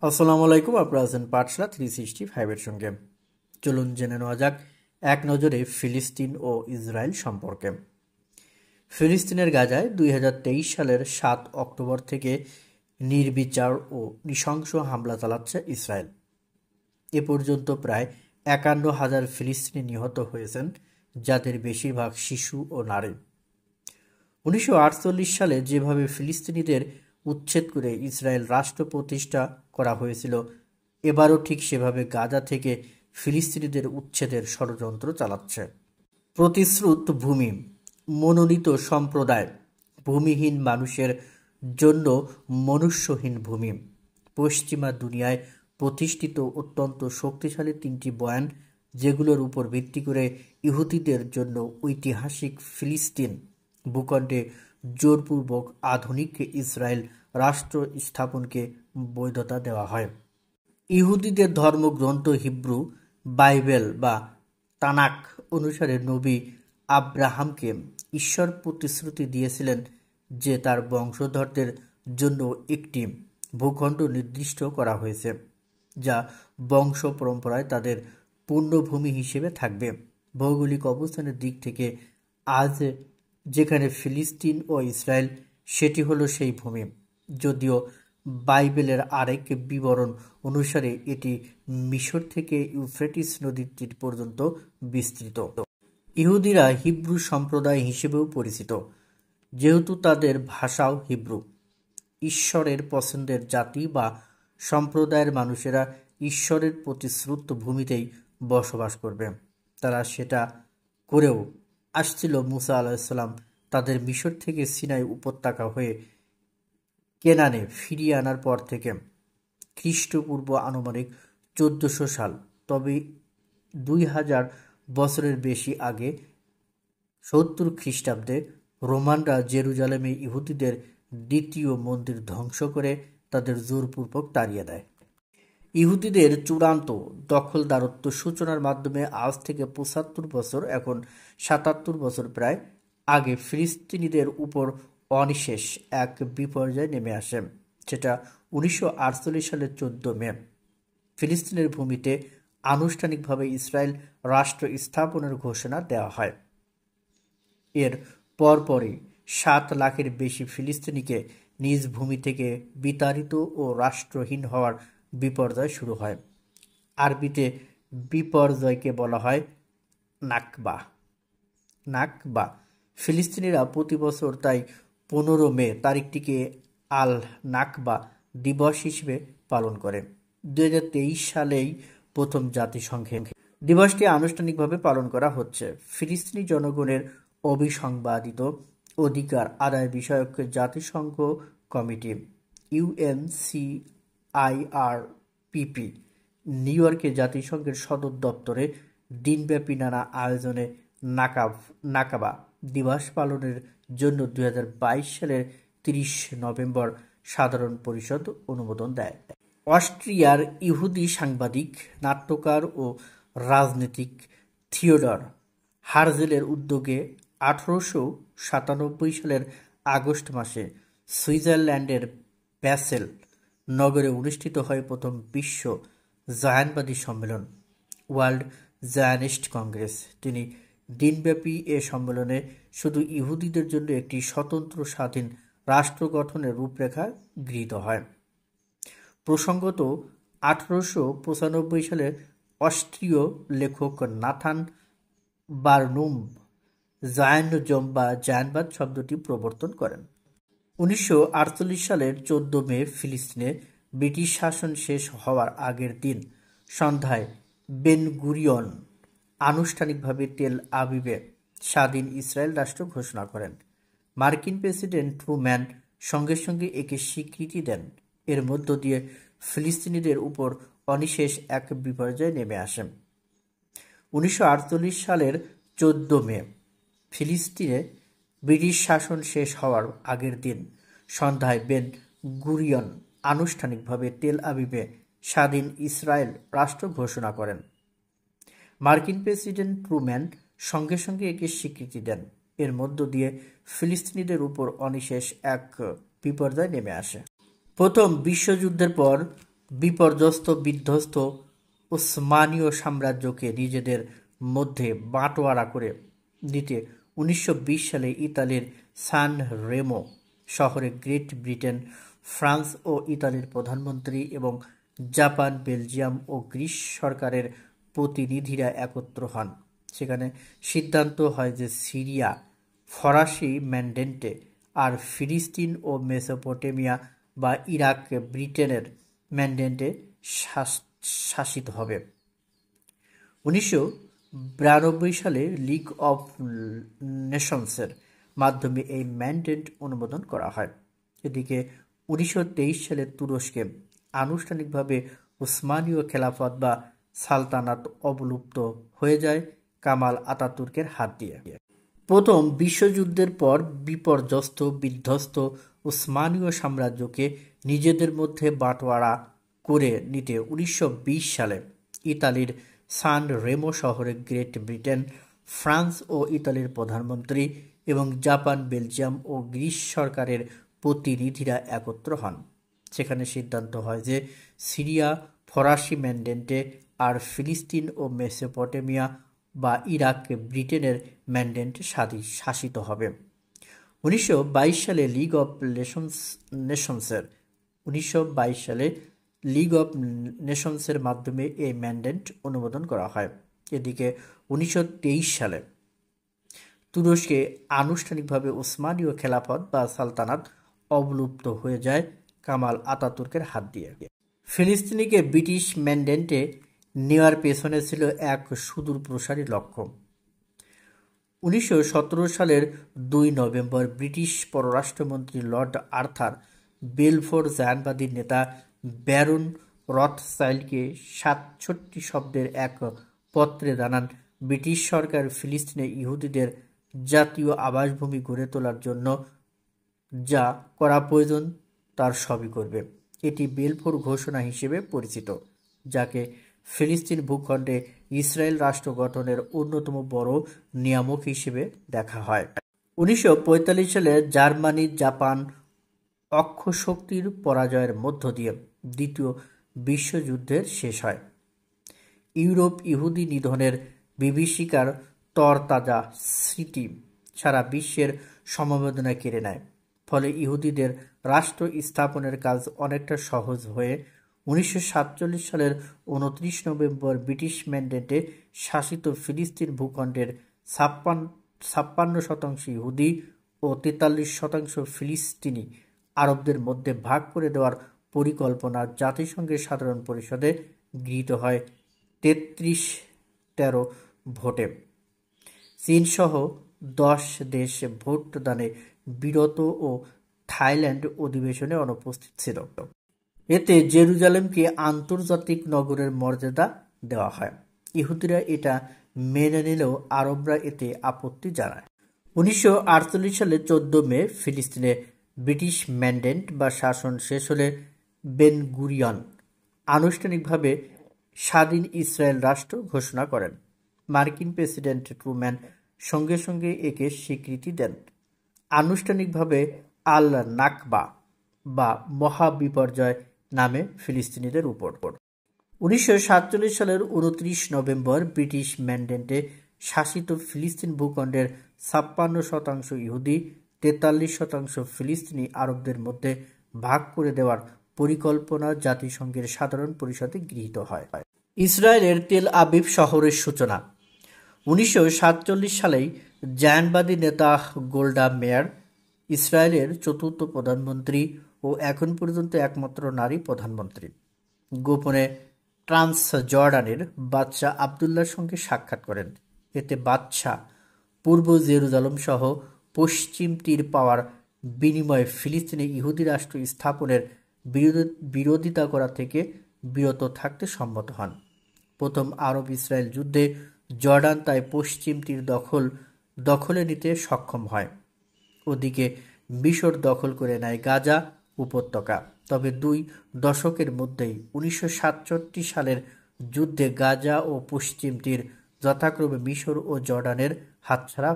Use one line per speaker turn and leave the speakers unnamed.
আসসালামু আলাইকুম। আপনারা আছেন পাঠশালা 365 এর সঙ্গে। চলুন জেনে নেওয়া যাক এক নজরে ফিলিস্তিন ও ইসরায়েল সম্পর্কে। ফিলিস্তিনের গাজায় 2023 সালের 7 অক্টোবর থেকে নির্বিচার ও নৃশংস হামলা চালাচ্ছে ইসরায়েল। এ পর্যন্ত প্রায় 51,000 ফিলিস্তিনি নিহত হয়েছেন, যাদের বেশিরভাগ শিশু ও নারী। 1948 সালে যেভাবে ফিলিস্তিনিদের উচ্ছেদ করে ইসরায়েল রাষ্ট্র প্রতিষ্ঠা করা হয়েছিল, এবারও ঠিক সেভাবে গাজা থেকে ফিলিস্তিনিদের উচ্ছেদের ষড়যন্ত্র চালাচ্ছে। প্রতিশ্রুত ভূমি, মনোনীত সম্প্রদায়, ভূমিহীন মানুষের জন্য মনুষ্যহীন ভূমি। পশ্চিমা দুনিয়ায় প্রতিষ্ঠিত অত্যন্ত শক্তিশালী 3টি বয়ান, যেগুলোর উপর ভিত্তি করে ইহুদিদের জন্য ঐতিহাসিক ফিলিস্তিন ভূখণ্ডে জোরপূর্বক আধুনিক ইসরায়েল রাষ্ট্র স্থাপনকে বৈধতা দেওয়া হয়। ইহুদিদের ধর্মগ্রন্থ হিব্রু বাইবেল বা তানাক অনুসারে নবী আব্রাহামকে ঈশ্বর প্রতিশ্রুতি দিয়েছিলেন যে তার বংশধরদের জন্য একটি ভূখণ্ড নির্দিষ্ট করা হয়েছে, যা বংশ পরম্পরায় তাদের পূর্ণভূমি হিসেবে থাকবে। ভৌগোলিক অবস্থানের দিক থেকে আজ যেখানে ফিলিস্তিন ও ইসরায়েল, সেটি হলো সেই ভূমি, যদিও বাইবেলের আরেক বিবরণ অনুসারে এটি মিশর থেকে ইউফ্রেটিস নদীর তীর পর্যন্ত বিস্তৃত। ইহুদিরা হিব্রু সম্প্রদায় হিসেবেও পরিচিত, যেহেতু তাদের ভাষাও হিব্রু। ঈশ্বরের পছন্দের জাতি বা সম্প্রদায়ের মানুষেরা ঈশ্বরের প্রতিশ্রুত ভূমিতেই বসবাস করবে। তারা সেটা করেও আসছিল। মুসা আলাইসাল্লাম তাদের মিশর থেকে সিনাই উপত্যকা হয়ে কেনানে ফিরিয়ে আনার পর থেকে, খ্রিস্টপূর্ব আনুমানিক 1400 সাল। তবে 2000 বছরের বেশি আগে 70 খ্রিস্টাব্দে রোমানরা জেরুজালেমে ইহুদিদের দ্বিতীয় মন্দির ধ্বংস করে তাদের জোরপূর্বক তাড়িয়ে দেয়। ইহুদিদের চূড়ান্ত দখলদারত্ব সূচনার মাধ্যমে আজ থেকে 75 বছর, এখন 77 বছর প্রায় আগে ফিলিস্তিনিদের উপর অনিশেষ এক বিপর্যয় নেমে আসে, যেটা 1948 সালের 14 মে ফিলিস্তিনের ভূমিতে আনুষ্ঠানিকভাবে ইসরায়েল রাষ্ট্র স্থাপনের ঘোষণা দেওয়া হয়। এর পরপরই 7 লাখের বেশি ফিলিস্তিনিকে নিজ ভূমি থেকে বিতাড়িত ও রাষ্ট্রহীন হওয়ার বিপর্যয় শুরু হয়। আরবিতে বিপর্যয়কে বলা হয় নাকবা। নাকবা ফিলিস্তিনিরা প্রতি বছর তাই 15 মে তারিখটিকে আল নাকবা দিবস হিসেবে পালন করে। 2023 সালেই প্রথম জাতিসংঘে দিবসটি আনুষ্ঠানিকভাবে পালন করা হচ্ছে। ফিলিস্তিনি জনগণের অবিসংবাদিত অধিকার আদায় বিষয়ক জাতিসংঘ কমিটি UNCIRPP নিউ ইয়র্কে জাতিসংঘের সদর দপ্তরে দিনব্যাপী নানা আয়োজনে নাকাবা দিবস পালনের জন্য 2022 সালের 30 নভেম্বর সাধারণ পরিষদ অনুমোদন দেয়। অস্ট্রিয়ার ইহুদি সাংবাদিক, নাট্যকার ও রাজনীতিক থিওডর হার্জেলের উদ্যোগে 1897 সালের আগস্ট মাসে সুইজারল্যান্ডের ব্যাসেল নগরে অনুষ্ঠিত হয় প্রথম বিশ্ব জায়নবাদী সম্মেলন, ওয়ার্ল্ড জায়নিস্ট কংগ্রেস। তিনি দিনব্যাপী এ সম্মেলনে শুধু ইহুদিদের জন্য একটি স্বতন্ত্র স্বাধীন রাষ্ট্র গঠনের রূপরেখা গৃহীত হয়। প্রসঙ্গত, 1895 সালে অস্ট্রীয় লেখক নাথান বার্নুম জায়নিজম বা জায়নবাদ শব্দটি প্রবর্তন করেন। 1948 সালের 14 মে ফিলিস্তিনে ব্রিটিশ শাসন শেষ হওয়ার আগের দিন সন্ধ্যায় বেন গুরিয়ন আনুষ্ঠানিকভাবে তেল আবিবে স্বাধীন ইসরায়েল রাষ্ট্র ঘোষণা করেন। মার্কিন প্রেসিডেন্ট ট্রুম্যান সঙ্গে সঙ্গে একে স্বীকৃতি দেন। এর মধ্য দিয়ে ফিলিস্তিনিদের উপর অনিশেষ এক বিপর্যয় নেমে আসে। 1948 সালের 14 মে ফিলিস্তিনে ব্রিটিশ শাসন শেষ হওয়ার আগের দিন সন্ধ্যায় বেন গুরিয়ন আনুষ্ঠানিকভাবে তেল আবিবে স্বাধীন ইসরায়েল রাষ্ট্র ঘোষণা করেন। মার্কিন প্রেসিডেন্ট ট্রুম্যান সঙ্গে সঙ্গে একে স্বীকৃতি দেন। এর মধ্য দিয়ে ফিলিস্তিনিদের উপর অনিশেষ এক বিপর্যয় নেমে আসে। প্রথম বিশ্বযুদ্ধের পর বিপর্যস্ত বিধ্বস্ত ওসমানীয় সাম্রাজ্যকে নিজেদের মধ্যে বাঁটোয়ারা করে নিতে 1920 সালে ইতালির সান রেমো শহরে গ্রেট ব্রিটেন, ফ্রান্স ও ইতালির প্রধানমন্ত্রী এবং জাপান, বেলজিয়াম ও গ্রিস সরকারের প্রতিনিধিরা একত্র হন। সেখানে সিদ্ধান্ত হয় যে সিরিয়া ফরাসি ম্যান্ডেটে আর ফিলিস্তিন ও মেসোপটেমিয়া বা ইরাক ব্রিটেনের ম্যান্ডেটে শাসিত হবে। 1992 সালে লিগ অফ নেশনসের মাধ্যমে এই ম্যান্ডেট অনুমোদন করা হয়। এদিকে 1923 সালে তুরস্কে আনুষ্ঠানিকভাবে উসমানীয় খেলাফত বা সালতানাত অবলুপ্ত হয়ে যায় কামাল আতাতুর্কের হাত দিয়ে। প্রথম বিশ্বযুদ্ধের পর বিপর্যস্ত বিধ্বস্ত উসমানীয় সাম্রাজ্যকে নিজেদের মধ্যে বাঁটোয়ারা করে নিতে 1920 সালে ইতালির সান রেমো শহরে গ্রেট ব্রিটেন, ফ্রান্স ও ইতালির প্রধানমন্ত্রী এবং জাপান, বেলজিয়াম ও গ্রিস সরকারের প্রতিনিধিরা একত্র হন। সেখানে সিদ্ধান্ত হয় যে সিরিয়া ফরাসি ম্যান্ডেটে আর ফিলিস্তিন ও মেসোপটেমিয়া বা ইরাক ব্রিটেনের ম্যান্ডেটে শাসিত হবে। 1922 সালে লিগ অফ নেশনসের মাধ্যমে এই ম্যান্ডেট অনুমোদন করা হয়। এদিকে 1923 সালে তুরস্কে আনুষ্ঠানিকভাবে উসমানীয় খেলাফত বা সালতানাত অবলুপ্ত হয়ে যায় কামাল আতাতুর্কের হাত দিয়ে। ফিলিস্তিনিকে ব্রিটিশ ম্যান্ডেটে নেওয়ার পেছনে ছিল এক সুদূর প্রসারী লক্ষ্য। 1917 সালের 2 নভেম্বর ব্রিটিশ পররাষ্ট্রমন্ত্রী লর্ড আর্থার বেলফোর জায়নবাদী নেতা ব্যারন রথচাইল্ডকে 67 শব্দের এক পত্রে জানান ব্রিটিশ সরকার ফিলিস্তিনে ইহুদিদের জাতীয় আবাসভূমি গড়ে তোলার জন্য যা করা প্রয়োজন তার সবই করবে। এটি বেলফোর ঘোষণা হিসেবে পরিচিত, যাকে ফিলিস্তিন ভূখণ্ডে ইসরায়েল রাষ্ট্র গঠনের অন্যতম বড় নিয়ামক হিসেবে দেখা হয়। 1945 সালে জার্মানি জাপান অক্ষশক্তির পরাজয়ের মধ্য দিয়ে দ্বিতীয় বিশ্বযুদ্ধের শেষ হয়। ইউরোপ ইহুদি নিধনের বিভীষিকার তরতাজা স্মৃতি সারা বিশ্বের সমবেদনা কেড়ে নেয়। ফলে ইহুদিদের রাষ্ট্র স্থাপনের কাজ অনেকটা সহজ হয়ে 1947 সালের 29 নভেম্বর ব্রিটিশ ম্যান্ডেটে শাসিত ফিলিস্তিন ভূখণ্ডের 56% ইহুদি ও 43% ফিলিস্তিনি আরবদের মধ্যে ভাগ করে দেওয়ার পরিকল্পনা জাতিসংঘের সাধারণ পরিষদে গৃহীত হয় 33-13 ভোটে। চীনসহ 10 দেশ ভোটদানে বিরত ও থাইল্যান্ড অধিবেশনে অনুপস্থিত ছিল। এতে জেরুজালেমকে আন্তর্জাতিক নগরের মর্যাদা দেওয়া হয়। ইহুদিরা এটা মেনে নিলেও আরবরা এতে আপত্তি জানায়। 1948 সালে 14 মে ফিলিস্তিনে ব্রিটিশ ম্যান্ডেট বা শাসন শেষ হলে বেন গুরিয়ন আনুষ্ঠানিকভাবে স্বাধীন ইসরায়েল রাষ্ট্র ঘোষণা করেন। মার্কিন প্রেসিডেন্ট ট্রুম্যান সঙ্গে সঙ্গে একে স্বীকৃতি দেন। আনুষ্ঠানিকভাবে আল নাকবা বা মহাবিপর্যয় নামে ফিলিস্তিনিদের উপর। 1947 সালের 29 নভেম্বর ব্রিটিশ ম্যান্ডেটে শাসিত ফিলিস্তিন ভূখণ্ডের 56% ইহুদি 43% ফিলিস্তিনি আরবদের মধ্যে ভাগ করে দেওয়ার পরিকল্পনা জাতিসংঘের সাধারণ পরিষদে গৃহীত হয়। ইসরায়েলের তেল আবিব শহরের সূচনা 1947 সালেই জায়নবাদী নেতা গোল্ডা মেয়ার ইসরায়েলের চতুর্থ প্রধানমন্ত্রী ও এখন পর্যন্ত একমাত্র নারী প্রধানমন্ত্রী গোপনে ট্রান্সজর্ডানের বাদশাহ আবদুল্লাহর সঙ্গে সাক্ষাৎ করেন। এতে বাদশাহ পূর্ব জেরুজালেম সহ পশ্চিম তীর পাওয়ার বিনিময়ে ফিলিস্তিনে ইহুদি রাষ্ট্র স্থাপনের বিরোধিতা করা থেকে বিরত থাকতে সম্মত হন। প্রথম আরব ইসরায়েল যুদ্ধে জর্ডান তাই পশ্চিম তীর দখলে নিতে সক্ষম হয়। ওদিকে মিশর দখল করে নেয় গাজা উপত্যকা। তবে 2 দশকের মধ্যেই 1967 সালের যুদ্ধে গাজা ও পশ্চিম তীর যথাক্রমে মিশর ও জর্ডানের হাতছাড়া